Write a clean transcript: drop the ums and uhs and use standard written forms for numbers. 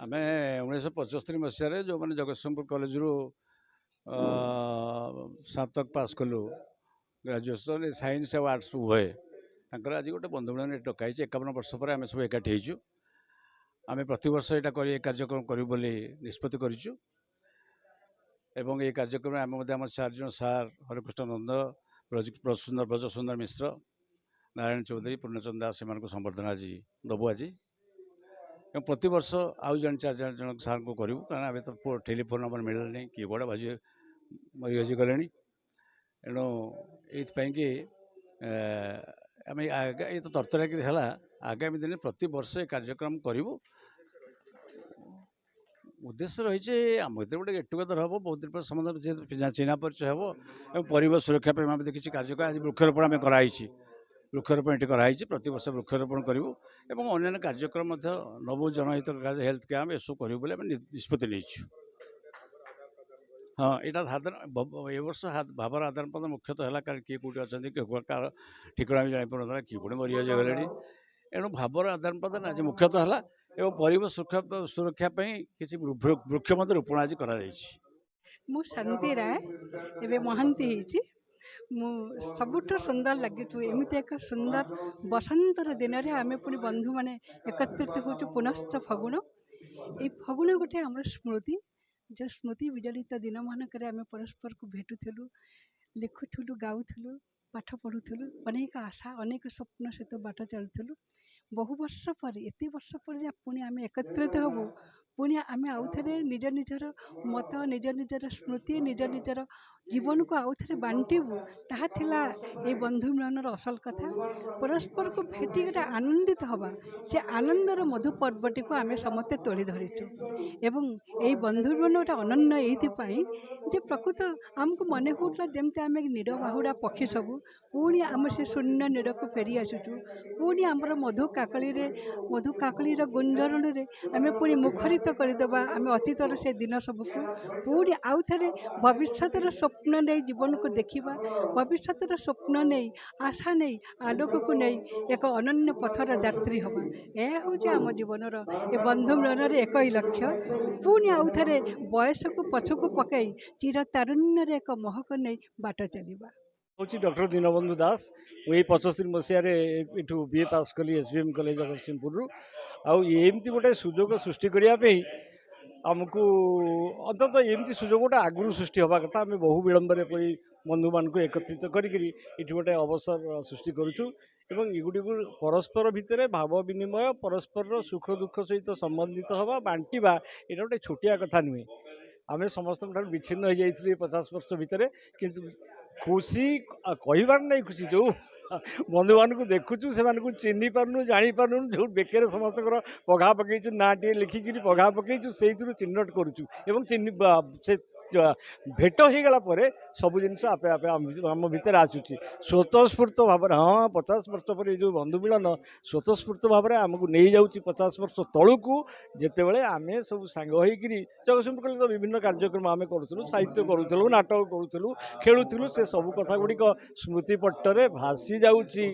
आमे 1975 मसीह जो मैंने जगतसिंहपुर कॉलेज रु स्नातक पास कलु ग्राजुएसन साइंस और आर्ट्स उभय तांकर आज गोटे बंधुमिलन डकाई 51 वर्ष पर आम सब एकाठी होइछु। आम प्रतिवर्ष यहाँ कार्यक्रम करूँ बोली निष्पत्ति करूँ एवं ये कार्यक्रम आम आम 4 जन सार हरिकृष्ण नंद ब्रजसुंदर ब्रजसुंदर मिश्र नारायण चौधरी पूर्णचंद दास से संबर्धना आज दबु आज प्रति वर्ष आउ जन 4 जन सार को करूँ कारण आम तो टेलीफोन नंबर मिलला नहीं किए कौड़ा बाजी मरी हजी गले एणु ये आम ये तो तरतराक है आगामी दिन प्रति वर्ष ये कार्यक्रम करूँ उद्देश्य रही आम भर गोटे गेट टुगेदर हम बहुत दिन पर समस्त चिन्हा परिचय हम और परिवेश सुरक्षा किसी कार्यक्रम आज वृक्षरोपण आम कराई वृक्षरोपण ये कराई प्रति वर्ष वृक्षरोपण करूँ और अन्य कार्यक्रम नबू जनहित हेल्थ कैंप एसबू करूँ निष्पत्ति नहीं। हाँ यहाँ ए वर्ष भावर आदान प्रदान मुख्यतः है कारण किए कौटी अच्छा किए ठिकना भी जापर किए कौटे मरी हजी गले एणु भावर आदान प्रदान आज मुख्यतः है एवं परिवेश सुरक्षा किसी वृक्ष रोपण आज करा शांति राय एवं महांती सबुठ सुंदर लगी एमती एक सुंदर बसंतर दिन में आम पुणी बंधु मैंने एकत्रित हो पुनश्च फगुण ये फगुण गोटे आम स्मृति जो स्मृति विजड़ित दिन मानक आम परस्पर को भेटुलु लिखुलु गाँलु पाठ पढ़ुलु अनेक आशा अनेक स्वप्न सहित बाट चलुलु बहु वर्ष पर एत वर्ष पर पुणी आम एकत्रित हबू पुणी आम आउ थे निज निजर मत निज निजर स्मृति निज निजर जीवन को आउ थे बांटबू ताला ये बंधु मिलन असल कथा परस्पर को भेटी गोटे आनंदित हवा से आनंदर मधु पर्वटी को आम समस्ते तोली धरीचु एवं यही बंधु मिलन गोटे अनन्य ये प्रकृत आमको मन होता जमती आम नीर बाहुड़ा पक्षी सबू पुणी आम से शून्य नीर को फेरी आसुचु पुणी आमर मधु काकली गुंजरण आम पुणी मुखरित करदेबा आम अतीतर से दिन सबको पुणी आउ थे भविष्य स्वप्न नहीं जीवन को देखा भविष्य स्वप्न नहीं आशा नहीं आलोक को नहीं एक अनन्य पथर यात्री हवा यह हूँ आम जीवन ये बंधु मिलन एक ही लक्ष्य पुणी आउ थे बयस को पछक पकई चिर तारुण्य एक महक नहीं बाट चलवा हूँ डॉक्टर दीनबंधु दास मुझे 75 मसीह बीए पास कली एसबीएम कॉलेज जगतसिंहपुर आमती गोटे सुजोग सृष्टि करने आमको अंतत एमती सुजोग गोटे आगुरी सृष्टि हवा कथा आम बहु विलंब बंधु मान एकत्रित करी गोटे अवसर सृष्टि करुचु एवं एगुड़ी परस्पर भितर भाव विनिमय परस्पर सुख दुख सहित संबंधित हवा बांटा ये गोटे छोटिया कथा नुहे आम समस्त विच्छिन्न हो जाइए 50 वर्ष भितर किंतु खुशी कहबार नहीं खुशी जो बंधु मान को देखुचु से चिन्ह पार्नु जापारू जो बेकर समस्त पघा पकईचु ना टे लिखिकी पघा पकईचु से चिन्हट करुचु एवं से भेट हो गला सब जिनस आपे आपे आम भितर आसूची स्वतःस्फूर्त भाव हाँ 50 वर्ष पर जो बंधु मिलन स्वतःस्फूर्त भाव में आमको नहीं जाऊँगी 50 वर्ष तलू को जिते आम सब सांग होकर जगतसिंहपुर तो विभिन्न कार्यक्रम आम करूँ साहित्य करूँ नाटक करूँ खेलुलू से सब कथा गुड़िक स्मृतिपट्टरे भासी जाऊँगी।